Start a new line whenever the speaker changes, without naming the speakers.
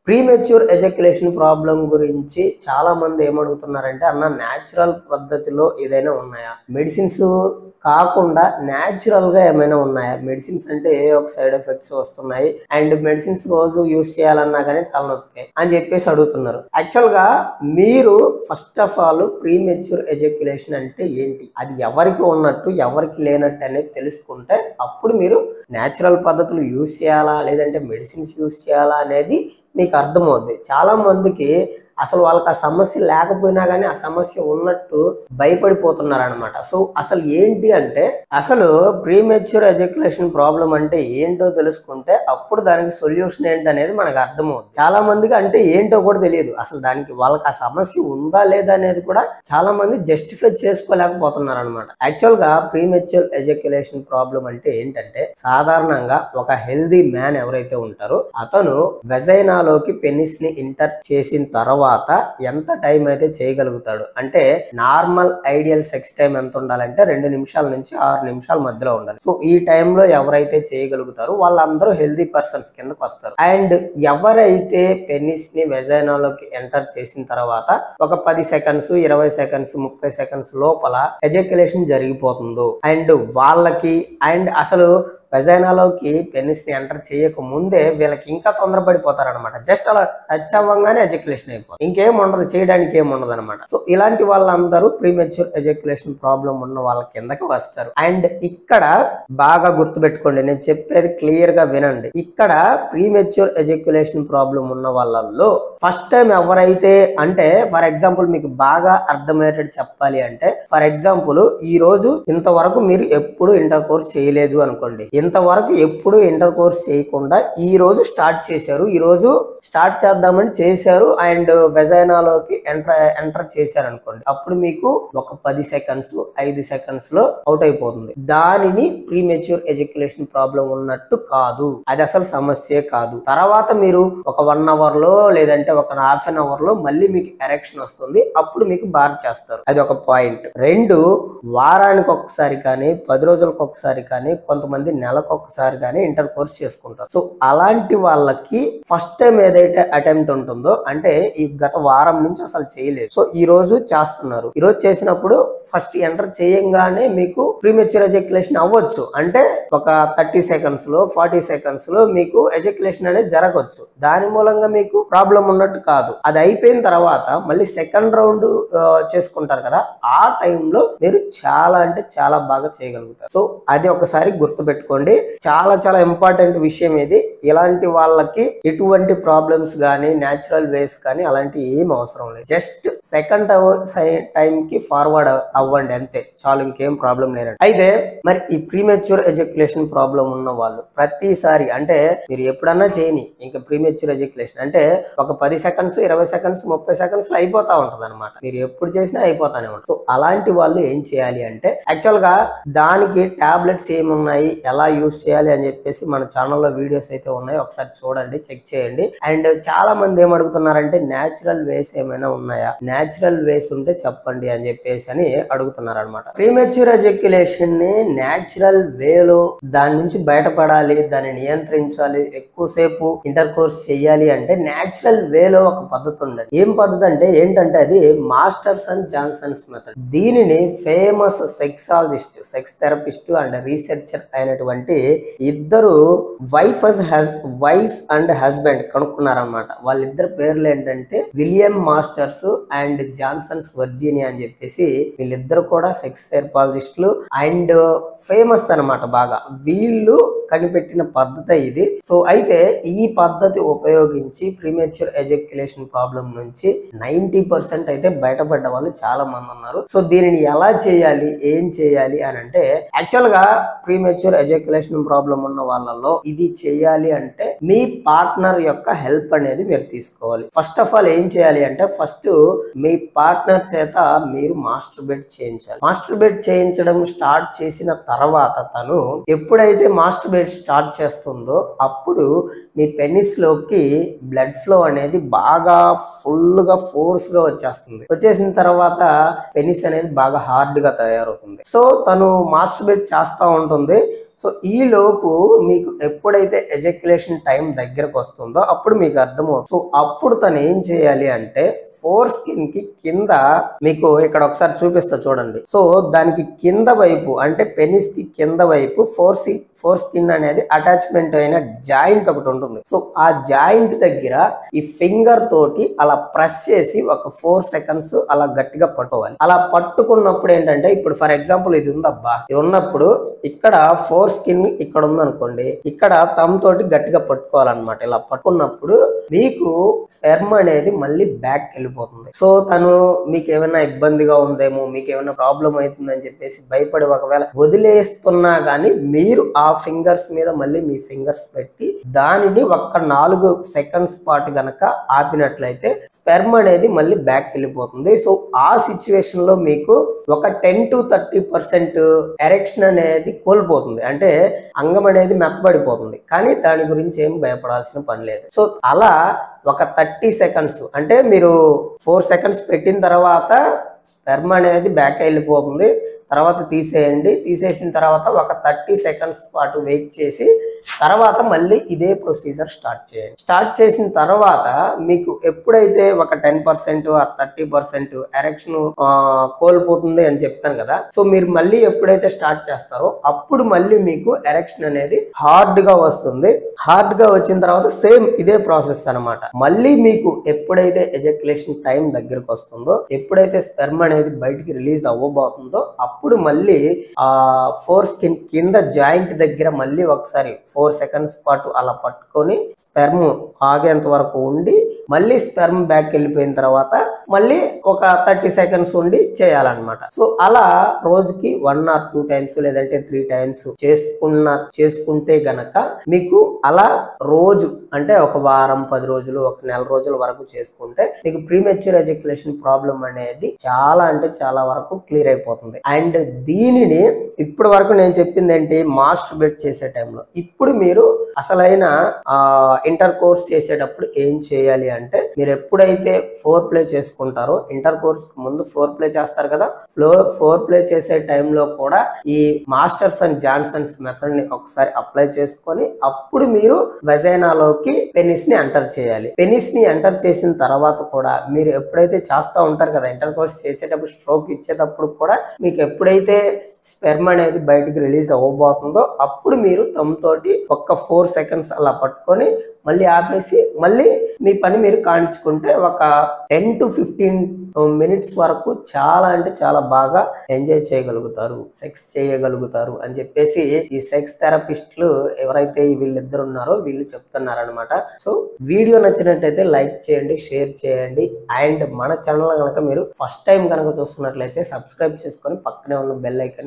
Premature ejaculation problem గురించి చాలా మంది ఏమడుగుతున్నారంటే, అన్న న్యాచురల్ పద్ధతిలో ఏదైనా ఉన్నాయా? మెడిసిన్స్ కాకుండా న్యాచురల్ గా ఏమైనా ఉన్నాయా? మెడిసిన్స్ అంటే ఏ ఒక సైడ్ ఎఫెక్ట్స్ వస్తున్నాయి అండ్ మెడిసిన్స్ రోజు యూజ్ చేయాలన్నా కానీ తలనొప్పి అని చెప్పేసి అడుగుతున్నారు. యాక్చువల్ గా మీరు first of all premature ejaculation అంటే ఏంటి, అది ఎవరికి ఉన్నట్టు ఎవరికి లేనట్టు అనేది తెలుసుకుంటే అప్పుడు మీరు న్యాచురల్ పద్ధతులు యూజ్ చేయాలా లేదంటే మెడిసిన్స్ యూజ్ చేయాలా అనేది మీకు అర్థమవుద్ది. చాలా మందికి అసలు వాళ్ళకి ఆ సమస్య లేకపోయినా కానీ ఆ సమస్య ఉన్నట్టు భయపడిపోతున్నారు అనమాట. సో అసలు ఏంటి అంటే, అసలు ప్రీమెచ్యూర్ ఎజాక్యులేషన్ ప్రాబ్లం అంటే ఏంటో తెలుసుకుంటే అప్పుడు దానికి సొల్యూషన్ ఏంటి అనేది మనకు అర్థమవుతుంది. చాలా మందికి అంటే ఏంటో కూడా తెలియదు. అసలు దానికి వాళ్ళకి ఆ సమస్య ఉందా లేదా అనేది కూడా చాలా మంది జస్టిఫై చేసుకోలేకపోతున్నారు అనమాట. యాక్చువల్ గా ప్రీమెచ్యూర్ ఎజాక్యులేషన్ ప్రాబ్లం అంటే ఏంటంటే, సాధారణంగా ఒక హెల్దీ మ్యాన్ ఎవరైతే ఉంటారో అతను వెజైనాలోకి పెనిస్ ని ఇంటర్ చేసిన తర్వాత ఎంత టైం అయితే చేయగలుగుతాడు అంటే, నార్మల్ ఐడియల్ సెక్స్ టైం ఎంత ఉండాలంటే 2 నిమిషాల నుంచి 6 నిమిషాల మధ్యలో ఉండాలి. సో ఈ టైంలో ఎవరైతే చేయగలుగుతారో వాళ్ళందరూ హెల్దీ పర్సన్స్ కిందకు వస్తారు. అండ్ ఎవరైతే పెనిస్ ని వెజైనాలోకి ఎంటర్ చేసిన తర్వాత ఒక 10 సెకండ్స్ 20 సెకండ్స్ 30 సెకండ్స్ లోపల ఎజాక్యులేషన్ జరిగిపోతుందో అండ్ వాళ్ళకి అండ్ అసలు వెజైనాలోకి పెనిస్ ని ఎంటర్ చేయక ముందే వీళ్ళకి ఇంకా తొందరపడిపోతారనమాట. జస్ట్ అలా టచ్ అవ్వగానే ఎజాక్యులేషన్ అయిపోతుంది, ఇంకేం ఉండదు, చేయడానికి ఏం ఉండదు అనమాట. సో ఇలాంటి వాళ్ళందరూ ప్రీమెచ్యూర్ ఎజాక్యులేషన్ ప్రాబ్లం ఉన్న వాళ్ళ కిందకి వస్తారు. అండ్ ఇక్కడ బాగా గుర్తుపెట్టుకోండి, నేను చెప్పేది క్లియర్ గా వినండి. ఇక్కడ ప్రీమెచ్యూర్ ఎజాక్యులేషన్ ప్రాబ్లం ఉన్న వాళ్ళల్లో ఫస్ట్ టైం ఎవరైతే అంటే, ఫర్ ఎగ్జాంపుల్ మీకు బాగా అర్థమయ్యేటట్టు చెప్పాలి అంటే, ఫర్ ఎగ్జాంపుల్ ఈ రోజు ఇంతవరకు మీరు ఎప్పుడు ఇంటర్ కోర్స్ చేయలేదు అనుకోండి, ఇంతవరకు ఎప్పుడు ఇంటర్ కోర్స్ చేయకుండా ఈ రోజు స్టార్ట్ చేశారు, ఈ రోజు స్టార్ట్ చేద్దామని చేశారు అండ్ వెజైనాలోకి ఎంటర్ చేశారు అనుకోండి, అప్పుడు మీకు ఒక 10 సెకండ్స్ 5 సెకండ్స్ లో అవుట్ అయిపోతుంది. దానిని ప్రీమెచ్యూర్ ఎజాక్యులేషన్ ప్రాబ్లం ఉన్నట్టు కాదు, అది అసలు సమస్యే కాదు. తర్వాత మీరు ఒక 1 అవర్ లో లేదంటే ఒక హాఫ్ అన్ అవర్ లో మళ్ళీ మీకు ఎరెక్షన్ వస్తుంది, అప్పుడు మీకు బార్ చేస్తారు. అది ఒక పాయింట్. 2, వారానికి ఒకసారి కానీ 10 రోజులకు ఒకసారి కానీ కొంతమంది నెలకు ఒకసారి కానీ ఇంటర్ కోర్స్ చేసుకుంటారు. సో అలాంటి వాళ్ళకి ఫస్ట్ టైం ఏదైతే అటెంప్ట్ ఉంటుందో అంటే ఈ గత వారం నుంచి అసలు చేయలేదు, సో ఈ రోజు చేస్తున్నారు, ఈ రోజు చేసినప్పుడు ఫస్ట్ ఎంటర్ చేయంగానే మీకు ప్రీమెచ్యూర్ ఎజాక్యులేషన్ అవ్వచ్చు. అంటే ఒక 30 సెకండ్స్ లో 40 సెకండ్స్ లో మీకు ఎజాక్యులేషన్ అనేది జరగవచ్చు. దాని మూలంగా మీకు ప్రాబ్లం ఉన్నట్టు కాదు. అది అయిపోయిన తర్వాత మళ్ళీ సెకండ్ రౌండ్ చేసుకుంటారు కదా, ఆ టైంలో మీరు చాలా అంటే చాలా బాగా చేయగలుగుతారు. సో అది ఒకసారి గుర్తుపెట్టుకోండి, చాలా చాలా ఇంపార్టెంట్ విషయం ఇది. ఇలాంటి వాళ్ళకి ఎటువంటి ప్రాబ్లమ్స్ కానీ న్యాచురల్ వేస్ కానీ అలాంటి ఏం అవసరం లేదు. జస్ట్ సెకండ్ టైం కి ఫార్వర్డ్ అవ్వండి అంతే చాలు, ఇంకేం ప్రాబ్లం లేదు. అయితే మరి ఈ ప్రీమెచ్యూర్ ఎజాక్యులేషన్ ప్రాబ్లం ఉన్న వాళ్ళు ప్రతిసారి అంటే మీరు ఎప్పుడన్నా చేయని ఇంకా ప్రీమెచ్యూర్ ఎజాక్యులేషన్ అంటే ఒక 10 సెకండ్స్ 20 సెకండ్స్ 30 సెకండ్స్ లో అయిపోతా ఉంటది అనమాట. మీరు ఎప్పుడు చేసినా అయిపోతానే ఉంటుంది. సో అలాంటి వాళ్ళు ఏం చేయాలి అంటే, యాక్చువల్ గా దానికి టాబ్లెట్స్ ఏమున్నాయి, ఎలా యూజ్ చేయాలి అని చెప్పేసి మన ఛానల్లో వీడియోస్ అయితే ఉన్నాయి, ఒకసారి చూడండి, చెక్ చేయండి. అండ్ చాలా మంది ఏమడుగుతున్నారంటే, న్యాచురల్ వేస్ ఏమైనా ఉన్నాయా, న్యాచురల్ వేస్ ఉంటే చెప్పండి అని చెప్పేసి అని అడుగుతున్నారు అనమాట. ప్రీమెచ్యూర్ ఎజాక్యులేషన్ ని న్యాచురల్ వేలో దాని నుంచి బయటపడాలి, దాన్ని నియంత్రించాలి, ఎక్కువసేపు ఇంటర్ కోర్స్ చేయాలి అంటే న్యాచురల్ వేలో ఒక పద్ధతి ఉండదు. ఏం పద్ధతి అంటే ఏంటంటే, అది మాస్టర్స్ అండ్ జాన్సన్స్ మెథడ్. దీనిని famous sexologist, sex therapist and researcher అయినటువంటి ఇద్దరు వైఫ్ అండ్ హస్బెండ్ కనుక్కున్నారనమాట. వాళ్ళిద్దరు పేర్లు ఏంటంటే William Masters and Johnson's Virginia అని చెప్పేసి. వీళ్ళిద్దరు కూడా సెక్స్ థెరపాలజిస్టులు అండ్ ఫేమస్ అనమాట బాగా. వీళ్ళు కనిపెట్టిన పద్ధతి ఇది. సో అయితే ఈ పద్ధతి ఉపయోగించి ప్రీమెచ్యూర్ ఎజాక్యులేషన్ ప్రాబ్లం నుంచి 90% అయితే బయటపడ్డ వాళ్ళు చాలా మంది ఉన్నారు. సో దీనిని ఎలా చేయాలి, ఏం చేయాలి అని అంటే, యాక్చువల్ గా ప్రీమెచ్యూర్ ఎజాక్యులేషన్ ప్రాబ్లం ఉన్న వాళ్ళలో ఇది చేయాలి అంటే మీ పార్ట్నర్ యొక్క హెల్ప్ అనేది మీరు తీసుకోవాలి. ఫస్ట్ ఆఫ్ ఆల్ ఏం చేయాలి అంటే, ఫస్ట్ మీ పార్ట్నర్ చేత మీరు మాస్టర్బేట్ చేయించాలి. మాస్టర్బేట్ చేయించడం స్టార్ట్ చేసిన తర్వాత తను ఎప్పుడైతే మాస్టర్బేట్ స్టార్ట్ చేస్తుందో అప్పుడు మీ పెనిస్ లోకి బ్లడ్ ఫ్లో అనేది బాగా ఫుల్ గా ఫోర్స్ గా వచ్చేస్తుంది. వచ్చేసిన తర్వాత పెనిస్ అనేది బాగా హార్డ్ గా తయారవుతుంది. సో తను మాస్టర్బేట్ చేస్తూ ఉంటుంది. సో ఈ లోపు మీకు ఎప్పుడైతే ఎజాక్యులేషన్ టైం టైం దగ్గరకు వస్తుందో అప్పుడు మీకు అర్థమవుతుంది. సో అప్పుడు తను ఏం చేయాలి అంటే ఫోర్ స్కిన్ కి కింద మీకు ఇక్కడ ఒకసారి చూపిస్తా చూడండి. సో దానికి కింద వైపు అంటే పెనిస్ కి కింద వైపు ఫోర్ స్కిన్ అనేది అటాచ్మెంట్ అయిన జాయింట్ ఒకటి ఉంటుంది. సో ఆ జాయింట్ దగ్గర ఈ ఫింగర్ తోటి అలా ప్రెస్ చేసి ఒక 4 సెకండ్స్ అలా గట్టిగా పట్టుకోవాలి. అలా పట్టుకున్నప్పుడు ఏంటంటే ఇప్పుడు ఫర్ ఎగ్జాంపుల్ ఇది ఉందబ్బా, ఇది ఉన్నప్పుడు ఇక్కడ ఫోర్ స్కిన్ ఇక్కడ ఉందనుకోండి, ఇక్కడ తమ్ తోటి గట్టిగా పట్టుకోవాలన్నమాట. ఇలా పట్టుకున్నప్పుడు మీకు స్పెర్మ్ అనేది మళ్ళీ బ్యాక్ వెళ్ళిపోతుంది. సో తను మీకు ఏమైనా ఇబ్బందిగా ఉందేమో, మీకు ఏమైనా ప్రాబ్లం అవుతుందని చెప్పేసి భయపడి ఒకవేళ వదిలేస్తున్నా గానీ మీరు ఆ ఫింగర్స్ మీద మళ్ళీ మీ ఫింగర్స్ పెట్టి దానిని ఒక్క 4 సెకండ్స్ పాటు గనక ఆపినట్లయితే స్పెర్మ్ అనేది మళ్ళీ బ్యాక్ వెళ్ళిపోతుంది. సో ఆ సిచ్యువేషన్ లో మీకు ఒక 10 to 30% ఎరెక్షన్ అనేది కోల్పోతుంది, అంటే అంగం అనేది మెత్తబడిపోతుంది. కానీ దాని గురించి ఏం భయపడాల్సిన పని లేదు. సో అలా ఒక 30 సెకండ్స్ అంటే మీరు 4 సెకండ్స్ పెట్టిన తర్వాత స్పెర్మ్ అనేది బ్యాక్ వెళ్ళిపోతుంది. తర్వాత తీసేయండి. తీసేసిన తర్వాత ఒక 30 సెకండ్స్ పాటు వెయిట్ చేసి తర్వాత మళ్ళీ ఇదే ప్రొసీజర్ స్టార్ట్ చేయండి. స్టార్ట్ చేసిన తర్వాత మీకు ఎప్పుడైతే ఒక 10% ఆ 30% ఎరెక్షన్ కోల్పోతుంది అని చెప్పాను కదా. సో మీరు మళ్ళీ ఎప్పుడైతే స్టార్ట్ చేస్తారో అప్పుడు మళ్ళీ మీకు ఎరెక్షన్ అనేది హార్డ్ గా వస్తుంది. హార్డ్ గా వచ్చిన తర్వాత సేమ్ ఇదే ప్రాసెస్ అన్నమాట. మళ్ళీ మీకు ఎప్పుడైతే ఎజాక్యులేషన్ టైం దగ్గరకు వస్తుందో, ఎప్పుడైతే స్పెర్మ్ అనేది బయటికి రిలీజ్ అవ్వబోతుందో అప్పుడు మళ్ళీ ఆ ఫోర్ స్కిన్ కింద జాయింట్ దగ్గర మళ్ళీ ఒకసారి 4 సెకండ్స్ పాటు అలా పట్టుకొని స్పెర్మ్ ఆగేంత వరకు ఉండి మళ్ళీ స్పెర్మ్ బ్యాక్ వెళ్ళిపోయిన తర్వాత మళ్ళీ ఒక 30 సెకండ్స్ ఉండి చేయాలన్నమాట. సో అలా రోజుకి 1 or 2 టైమ్స్ లేదంటే 3 టైమ్స్ చేసుకుంటే గనక మీకు అలా రోజు అంటే ఒక వారం 10 రోజులు ఒక నెల రోజుల వరకు చేసుకుంటే మీకు ప్రీమెచ్యూర్ ఎజాక్యులేషన్ ప్రాబ్లం అనేది చాలా అంటే చాలా వరకు క్లియర్ అయిపోతుంది. అండ్ దీనిని ఇప్పటి వరకు నేను చెప్పింది ఏంటి, మాస్టర్బేట్ చేసే టైంలో. ఇప్పుడు మీరు అసలైన ఇంటర్ కోర్స్ చేసేటప్పుడు ఏం చేయాలి అంటే మీరు ఎప్పుడైతే ఫోర్ ప్లే చేసుకుంటారో, ఇంటర్ కోర్స్ ముందు ఫోర్ ప్లే చేస్తారు కదా, ఫోర్ ప్లే చేసే టైంలో కూడా ఈ మాస్టర్స్ అండ్ జాన్సన్స్ మెథడ్ ని ఒకసారి అప్లై చేసుకొని అప్పుడు మీరు వెజైనాలోకి పెనిస్ ని ఎంటర్ చేయాలి. పెనిస్ ని ఎంటర్ చేసిన తర్వాత కూడా మీరు ఎప్పుడైతే చేస్తూ ఉంటారు కదా ఇంటర్ కోర్స్ చేసేటప్పుడు, స్ట్రోక్ ఇచ్చేటప్పుడు కూడా మీకు ఎప్పుడైతే స్పెర్మ్ అనేది బయటికి రిలీజ్ అవ్వబోతుందో అప్పుడు మీరు తమతోటి ఒక్క 4 సెకండ్స్ అలా పట్టుకొని మళ్ళీ ఆపేసి మళ్ళీ మీ పని మీరు కానిచ్చుకుంటే ఒక 10 to 15 మినిట్స్ వరకు చాలా అంటే చాలా బాగా ఎంజాయ్ చేయగలుగుతారు, సెక్స్ చేయగలుగుతారు అని చెప్పేసి ఈ సెక్స్ థెరపిస్టులు ఎవరైతే వీళ్ళిద్దరు ఉన్నారో వీళ్ళు చెప్తున్నారనమాట. సో వీడియో నచ్చినట్టయితే లైక్ చేయండి, షేర్ చేయండి. అండ్ మన ఛానల్ కనుక మీరు ఫస్ట్ టైం కనుక చూస్తున్నట్లయితే సబ్స్క్రైబ్ చేసుకొని పక్కనే ఉన్న బెల్ ఐకాన్